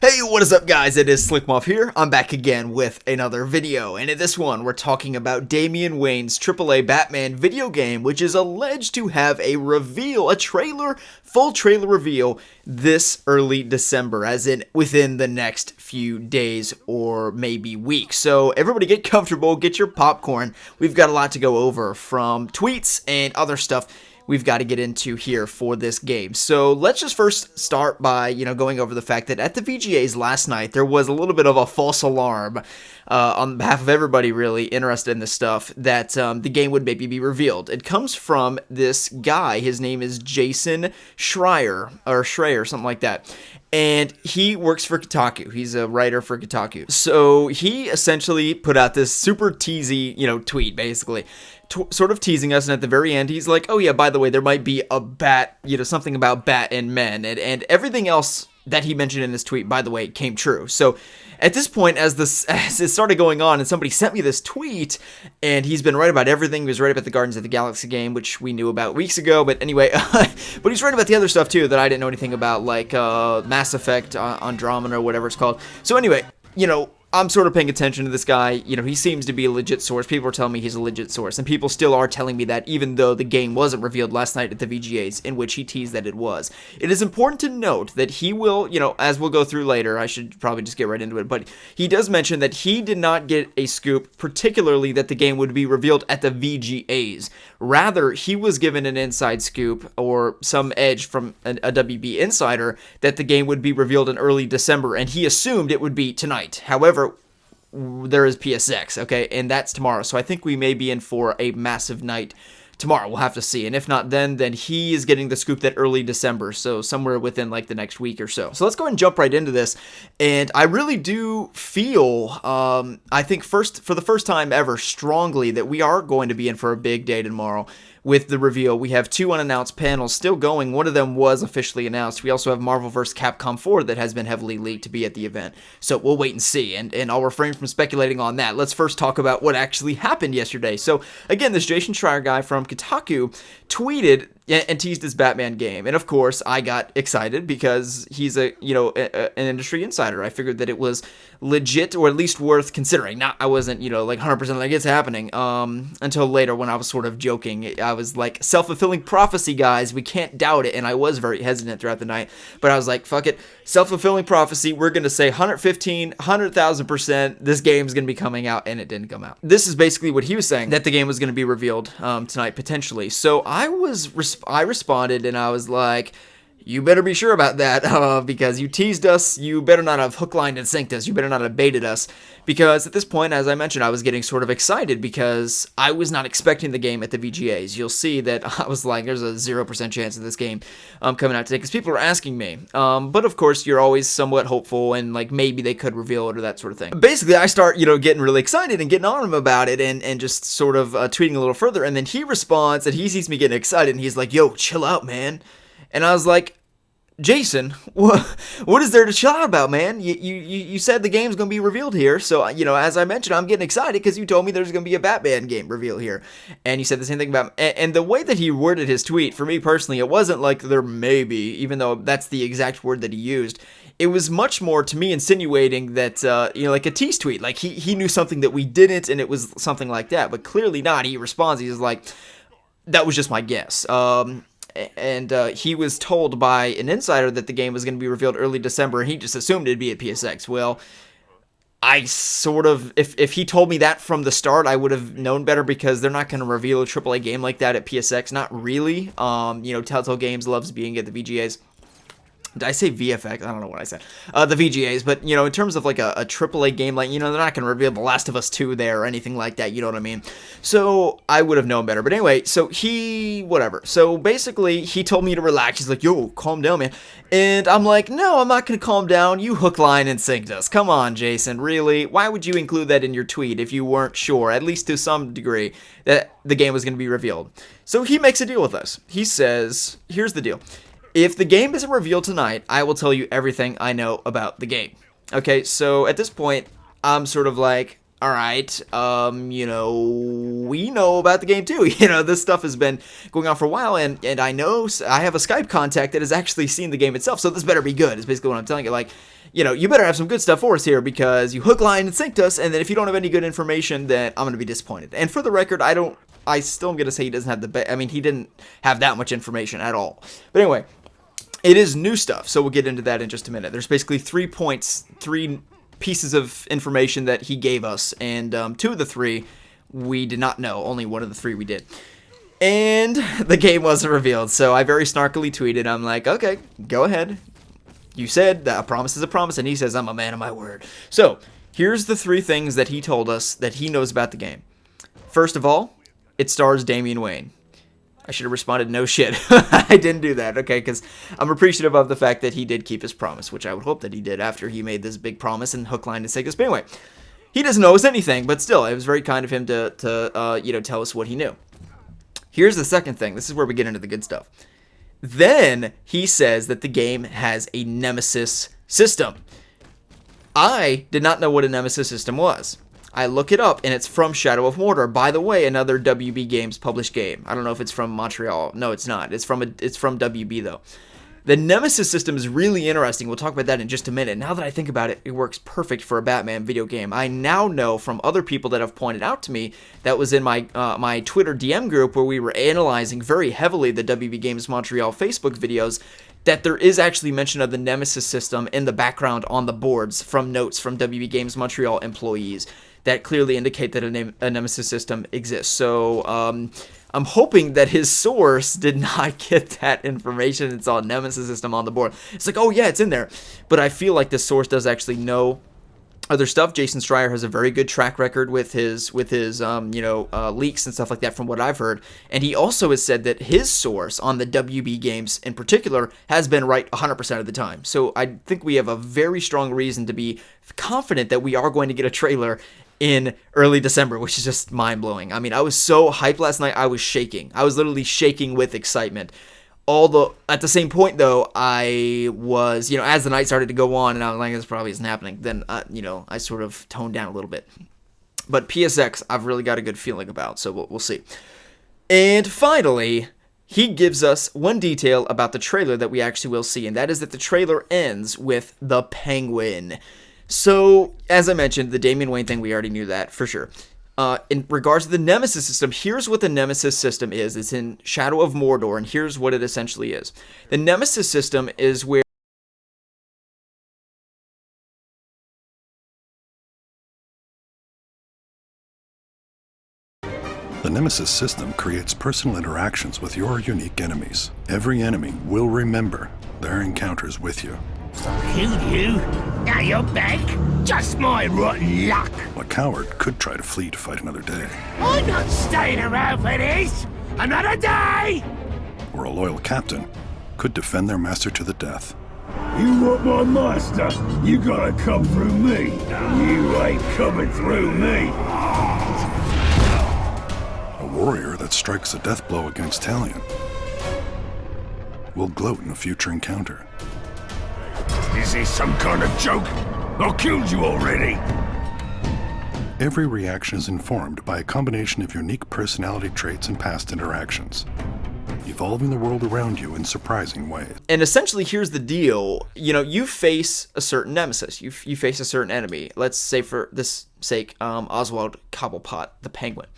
Hey, what is up guys? It is Slickmuff here. I'm back again with another video, and in this one we're talking about Damian Wayne's AAA Batman video game, which is alleged to have a reveal, full trailer reveal this early December, as in within the next few days or maybe weeks. So everybody get comfortable, get your popcorn. We've got a lot to go over, from tweets and other stuff we've got to get into here for this game. So let's just first start by, going over the fact that at the VGAs last night, there was a little bit of a false alarm on behalf of everybody really interested in this stuff, that the game would maybe be revealed. It comes from this guy. His name is Jason Schreier, something like that. And he works for Kotaku. He's a writer for Kotaku. So he essentially put out this super teasy, tweet, basically, sort of teasing us. And at the very end, he's like, oh yeah, by the way, there might be a bat, something about bat and men. And everything else that he mentioned in this tweet, by the way, came true. So at this point, as it started going on, and somebody sent me this tweet, and he's been right about everything. He was right about the Guardians of the Galaxy game, which we knew about weeks ago, but anyway, but he's right about the other stuff too that I didn't know anything about, like Mass Effect, Andromeda, or whatever it's called. So anyway, I'm sort of paying attention to this guy. He seems to be a legit source. People are telling me he's a legit source, and people still are telling me that, even though the game wasn't revealed last night at the VGAs, in which he teased that it was. It is important to note that he will, as we'll go through later, I should probably just get right into it, but he does mention that he did not get a scoop, particularly that the game would be revealed at the VGAs. Rather, he was given an inside scoop, or some edge from a WB insider, that the game would be revealed in early December, and he assumed it would be tonight. However, there is PSX, okay, and that's tomorrow, so I think we may be in for a massive night tomorrow. We'll have to see, and if not then he is getting the scoop that early December, so somewhere within like the next week or so. So let's go ahead and jump right into this, and I really do feel, I think for the first time ever, strongly that we are going to be in for a big day tomorrow. With the reveal, we have 2 unannounced panels still going. One of them was officially announced. We also have Marvel vs. Capcom 4 that has been heavily leaked to be at the event. So we'll wait and see, and I'll refrain from speculating on that. Let's first talk about what actually happened yesterday. So again, this Jason Schreier guy from Kotaku tweeted and teased his Batman game, and of course I got excited because he's an industry insider. I figured that it was legit, or at least worth considering. I wasn't like 100% like it's happening until later, when I was sort of joking. I was like, self-fulfilling prophecy, guys, we can't doubt it. And I was very hesitant throughout the night, but I was like, fuck it, self-fulfilling prophecy, we're gonna say 100,000% this game's gonna be coming out, and it didn't come out. This is basically what he was saying, that the game was gonna be revealed tonight potentially. So I responded, and I was like, you better be sure about that, because you teased us. You better not have hook, line, and sinked us. You better not have baited us, because at this point, as I mentioned, I was getting sort of excited because I was not expecting the game at the VGAs. You'll see that I was like, there's a 0% chance of this game coming out today, because people are asking me. But of course, you're always somewhat hopeful, and like maybe they could reveal it or that sort of thing. Basically, I start, getting really excited and getting on him about it, and just sort of tweeting a little further, and then he responds, and he sees me getting excited, and he's like, yo, chill out, man. And I was like, Jason, what is there to chill out about, man? You said the game's going to be revealed here, so, as I mentioned, I'm getting excited because you told me there's going to be a Batman game reveal here, and you said the same thing about, and the way that he worded his tweet, for me personally, it wasn't like there may be, even though that's the exact word that he used. It was much more, to me, insinuating that, like a tease tweet, like he knew something that we didn't, and it was something like that, but clearly not. He responds, he's like, that was just my guess. And he was told by an insider that the game was going to be revealed early December, and he just assumed it'd be at PSX. Well, I sort of, if he told me that from the start, I would have known better, because they're not going to reveal a AAA game like that at PSX. Not really. Telltale Games loves being at the VGAs. Did I say VFX? I don't know what I said. The VGAs, but, in terms of like a AAA game, like, they're not going to reveal The Last of Us 2 there or anything like that, you know what I mean? So I would have known better. But anyway, so whatever. So basically, he told me to relax. He's like, yo, calm down, man. And I'm like, no, I'm not going to calm down. You hook, line, and sinked us. Come on, Jason, really? Why would you include that in your tweet if you weren't sure, at least to some degree, that the game was going to be revealed? So he makes a deal with us. He says, here's the deal. If the game isn't revealed tonight, I will tell you everything I know about the game. Okay, so at this point, I'm sort of like, all right, you know, we know about the game too. You know, this stuff has been going on for a while, and I know I have a Skype contact that has actually seen the game itself, so this better be good, is basically what I'm telling you. Like, you know, you better have some good stuff for us here, because you hook, line, and sinked us, and then if you don't have any good information, then I'm going to be disappointed. And for the record, I still am going to say he doesn't have he didn't have that much information at all. But anyway, it is new stuff, so we'll get into that in just a minute. There's basically 3 pieces of information that he gave us, and 2 of the 3 we did not know. Only 1 of the 3 we did. And the game wasn't revealed, so I very snarkily tweeted, I'm like, okay, go ahead. You said that a promise is a promise, and he says, I'm a man of my word. So, here's the 3 things that he told us that he knows about the game. First of all, it stars Damian Wayne. I should have responded, no shit. I didn't do that, okay, because I'm appreciative of the fact that he did keep his promise, which I would hope that he did after he made this big promise and hook, line, and sinker us. But anyway, he doesn't know us anything, but still, it was very kind of him to you know, tell us what he knew. Here's the second thing. This is where we get into the good stuff. Then he says that the game has a nemesis system. I did not know what a nemesis system was. I look it up, and it's from Shadow of Mordor. By the way, another WB Games published game. I don't know if it's from Montreal. No, it's not. It's from WB, though. The Nemesis system is really interesting. We'll talk about that in just a minute. Now that I think about it, it works perfect for a Batman video game. I now know from other people that have pointed out to me, that was in my my Twitter DM group where we were analyzing very heavily the WB Games Montreal Facebook videos, that there is actually mention of the Nemesis system in the background on the boards from notes from WB Games Montreal employees that clearly indicate that a Nemesis system exists. So I'm hoping that his source did not get that information. It's all Nemesis system on the board. It's like, oh yeah, it's in there. But I feel like the source does actually know other stuff. Jason Schreier has a very good track record with his leaks and stuff like that from what I've heard. And he also has said that his source on the WB games in particular has been right 100% of the time. So I think we have a very strong reason to be confident that we are going to get a trailer in early December, which is just mind-blowing. I mean, I was so hyped last night, I was shaking. I was literally shaking with excitement. At the same point, though, I was, as the night started to go on, and I was like, this probably isn't happening, then, I sort of toned down a little bit. But PSX, I've really got a good feeling about, so we'll see. And finally, he gives us one detail about the trailer that we actually will see, and that is that the trailer ends with the Penguin. So, as I mentioned, the Damian Wayne thing, we already knew that, for sure. In regards to the Nemesis system, here's what the Nemesis system is. It's in Shadow of Mordor, and here's what it essentially is. The Nemesis system is where the Nemesis system creates personal interactions with your unique enemies. Every enemy will remember their encounters with you. Killed you? Now you're back? Just my rotten luck. A coward could try to flee to fight another day. I'm not staying around for this. Another day! Or a loyal captain could defend their master to the death. You want my master? You gotta come through me. You ain't coming through me. A warrior that strikes a death blow against Talion will gloat in a future encounter. Is this some kind of joke? I killed you already. Every reaction is informed by a combination of unique personality traits and past interactions, evolving the world around you in surprising ways. And essentially, here's the deal. You face a certain nemesis. You face a certain enemy. Let's say, for this sake, Oswald Cobblepot, the Penguin.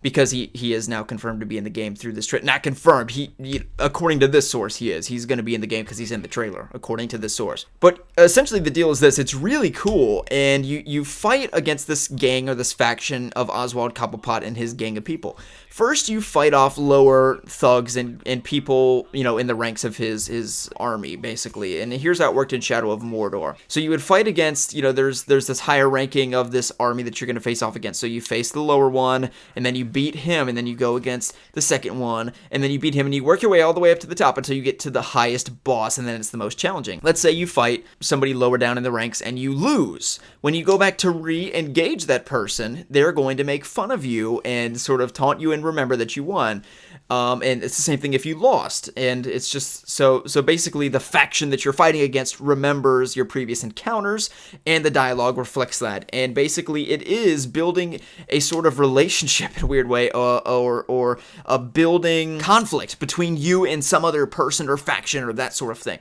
Because he is now confirmed to be in the game through this trailer. Not confirmed. He according to this source, he is. He's going to be in the game because he's in the trailer, according to this source. But essentially, the deal is this. It's really cool, and you fight against this gang or this faction of Oswald Cobblepot and his gang of people. First, you fight off lower thugs and people, in the ranks of his army, basically. And here's how it worked in Shadow of Mordor. So you would fight against, there's this higher ranking of this army that you're going to face off against. So you face the lower one, and then you beat him, and then you go against the second one, and then you beat him, and you work your way all the way up to the top until you get to the highest boss, and then it's the most challenging. Let's say you fight somebody lower down in the ranks and you lose. When you go back to re-engage that person, they're going to make fun of you and sort of taunt you and remember that you won. And it's the same thing if you lost, and it's just so basically the faction that you're fighting against remembers your previous encounters, and the dialogue reflects that. And basically it is building a sort of relationship in a weird way, or a building conflict between you and some other person or faction or that sort of thing.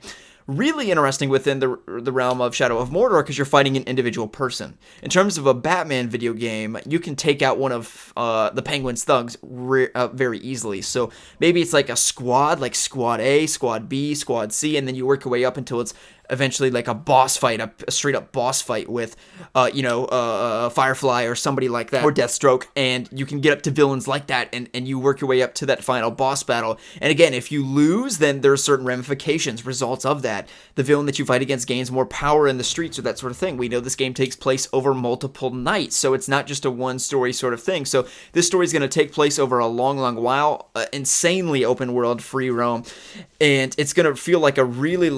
Really interesting within the realm of Shadow of Mordor, because you're fighting an individual person. In terms of a Batman video game, you can take out one of the Penguin's thugs very easily. So maybe it's like a squad, like Squad A, Squad B, Squad C, and then you work your way up until it's eventually like a boss fight, a straight up boss fight with, Firefly or somebody like that, or Deathstroke, and you can get up to villains like that, and you work your way up to that final boss battle. And again, if you lose, then there are certain ramifications, results of that. The villain that you fight against gains more power in the streets or that sort of thing. We know this game takes place over multiple nights, so it's not just a one-story sort of thing. So this story is going to take place over a long, long while, insanely open world, free roam, and it's going to feel like a really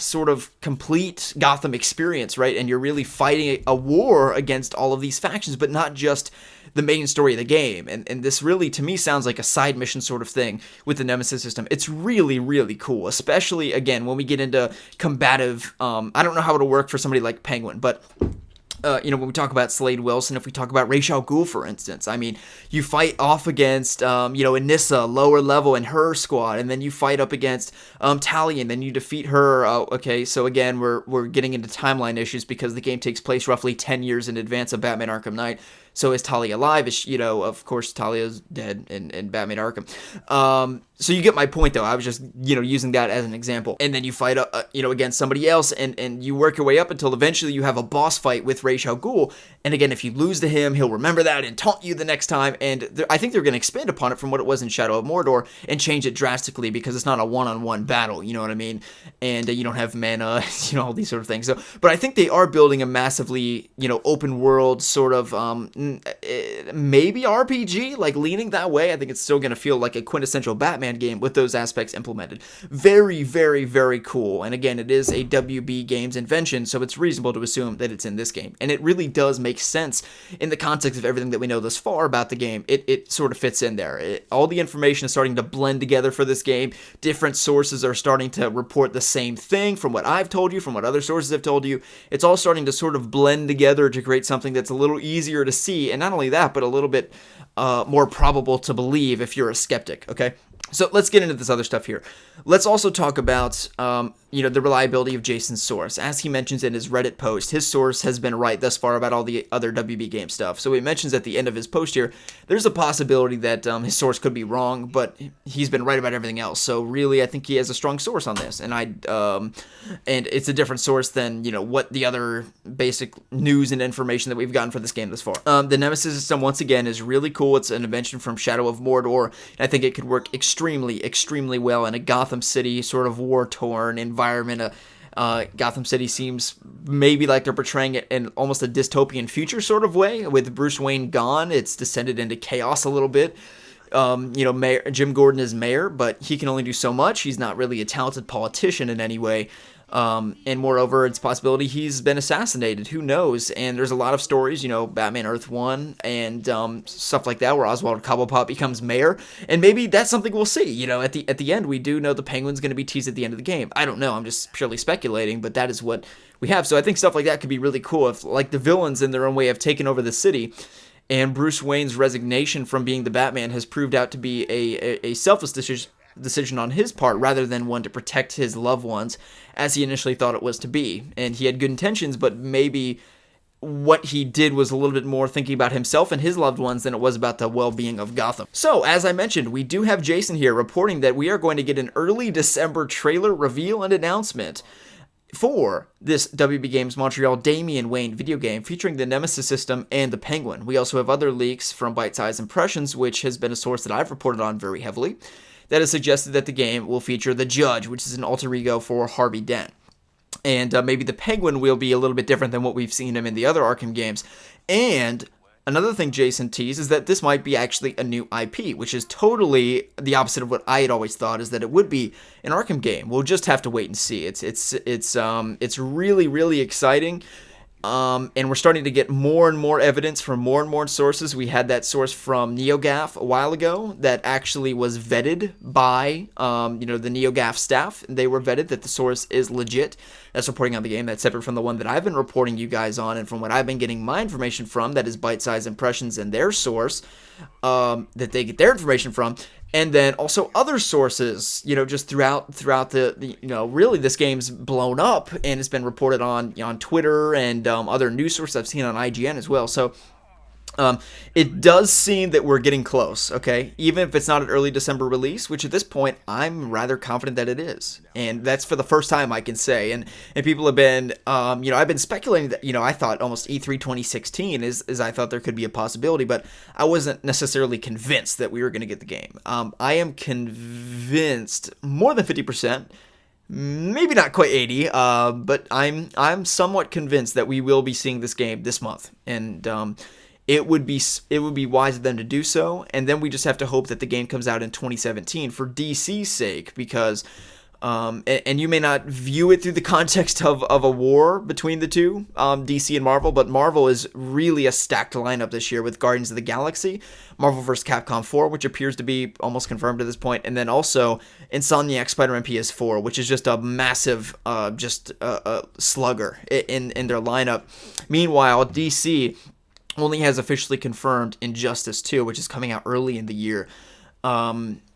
sort of complete Gotham experience, right? And you're really fighting a war against all of these factions, but not just the main story of the game. And this really, to me, sounds like a side mission sort of thing with the Nemesis system. It's really, really cool, especially, again, when we get into combative, I don't know how it'll work for somebody like Penguin, but when we talk about Slade Wilson, if we talk about Ra's al Ghul, for instance, I mean, you fight off against, Anissa, lower level, and her squad, and then you fight up against Talia, and then you defeat her. Okay, so again, we're getting into timeline issues because the game takes place roughly 10 years in advance of Batman Arkham Knight. So is Talia alive? Is she, of course, Talia's dead in Batman Arkham. So you get my point, though. I was just, using that as an example. And then you fight, against somebody else, and you work your way up until eventually you have a boss fight with Ra's al Ghul. And again, if you lose to him, he'll remember that and taunt you the next time. And I think they're going to expand upon it from what it was in Shadow of Mordor and change it drastically, because it's not a one-on-one battle, you know what I mean? And you don't have mana, all these sort of things. So, but I think they are building a massively, open world sort of, maybe RPG, like leaning that way. I think it's still going to feel like a quintessential Batman game with those aspects implemented. Very, very, very cool. And again, it is a WB Games invention, so it's reasonable to assume that it's in this game. And it really does make sense in the context of everything that we know thus far about the game. It sort of fits in there. All the information is starting to blend together for this game. Different sources are starting to report the same thing from what I've told you, from what other sources have told you. It's all starting to sort of blend together to create something that's a little easier to see, and not only that, but a little bit more probable to believe if you're a skeptic, okay? So let's get into this other stuff here. Let's also talk about, the reliability of Jason's source. As he mentions in his Reddit post, his source has been right thus far about all the other WB game stuff. So he mentions at the end of his post here, there's a possibility that his source could be wrong, but he's been right about everything else. So really, I think he has a strong source on this, and and it's a different source than what the other basic news and information that we've gotten for this game thus far. The Nemesis system, once again, is really cool. It's an invention from Shadow of Mordor, and I think it could work extremely, extremely well in a Gotham City sort of war-torn environment. Gotham City seems maybe like they're portraying it in almost a dystopian future sort of way. With Bruce Wayne gone, it's descended into chaos a little bit. Jim Gordon is mayor, but he can only do so much. He's not really a talented politician in any way. And moreover, it's a possibility he's been assassinated. Who knows? And there's a lot of stories, Batman Earth 1 and stuff like that, where Oswald Cobblepot becomes mayor. And maybe that's something we'll see. At the end, we do know the Penguin's going to be teased at the end of the game. I don't know. I'm just purely speculating, but that is what we have. So I think stuff like that could be really cool if, like, the villains in their own way have taken over the city. And Bruce Wayne's resignation from being the Batman has proved out to be a selfless decision on his part, rather than one to protect his loved ones as he initially thought it was to be. And he had good intentions, but maybe what he did was a little bit more thinking about himself and his loved ones than it was about the well-being of Gotham. So, as I mentioned, we do have Jason here reporting that we are going to get an early December trailer reveal and announcement for this WB Games Montreal Damian Wayne video game featuring the Nemesis system and the Penguin. We also have other leaks from Bite Size Impressions, which has been a source that I've reported on very heavily, that has suggested that the game will feature the Judge, which is an alter ego for Harvey Dent. And maybe the Penguin will be a little bit different than what we've seen him in the other Arkham games. And another thing Jason teased is that this might be actually a new IP, which is totally the opposite of what I had always thought, is that it would be an Arkham game. We'll just have to wait and see. It's really, really exciting. And we're starting to get more and more evidence from more and more sources. We had that source from NeoGAF a while ago that actually was vetted by, the NeoGAF staff. They were vetted that the source is legit. That's reporting on the game. That's separate from the one that I've been reporting you guys on, and from what I've been getting my information from, that is Bite-Size Impressions and their source, that they get their information from. And then also other sources, just throughout the really this game's blown up and it's been reported on Twitter and other news sources I've seen on IGN as well. So it does seem that we're getting close, okay? Even if it's not an early December release, which at this point I'm rather confident that it is. And that's for the first time I can say. And people have been, I've been speculating that, I thought almost E3 2016 is I thought there could be a possibility, but I wasn't necessarily convinced that we were going to get the game. I am convinced more than 50%. Maybe not quite 80, but I'm somewhat convinced that we will be seeing this game this month. And it would be wise of them to do so, and then we just have to hope that the game comes out in 2017 for DC's sake, because and you may not view it through the context of a war between the two, DC and Marvel, but Marvel is really a stacked lineup this year with Guardians of the Galaxy, Marvel vs. Capcom 4, which appears to be almost confirmed at this point, and then also Insomniac Spider-Man PS4, which is just a massive slugger in their lineup. Meanwhile, DC only has officially confirmed Injustice 2, which is coming out early in the year,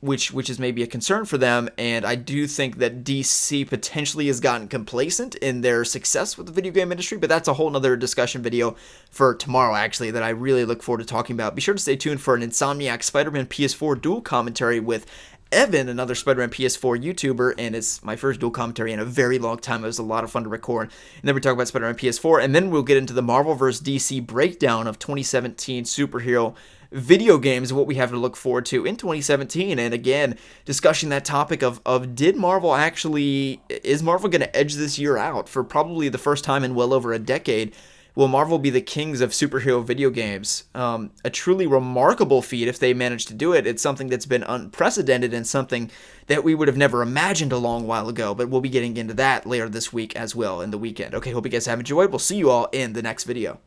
which is maybe a concern for them. And I do think that DC potentially has gotten complacent in their success with the video game industry, but that's a whole nother discussion video for tomorrow, actually, that I really look forward to talking about. Be sure to stay tuned for an Insomniac Spider-Man PS4 dual commentary with Evan, another Spider-Man PS4 YouTuber, and it's my first dual commentary in a very long time. It was a lot of fun to record. And then we talk about Spider-Man PS4, and then we'll get into the Marvel vs. DC breakdown of 2017 superhero video games, what we have to look forward to in 2017. And again, discussing that topic of is Marvel going to edge this year out for probably the first time in well over a decade? Will Marvel be the kings of superhero video games? A truly remarkable feat if they manage to do it. It's something that's been unprecedented and something that we would have never imagined a long while ago, but we'll be getting into that later this week as well in the weekend. Okay, hope you guys have enjoyed. We'll see you all in the next video.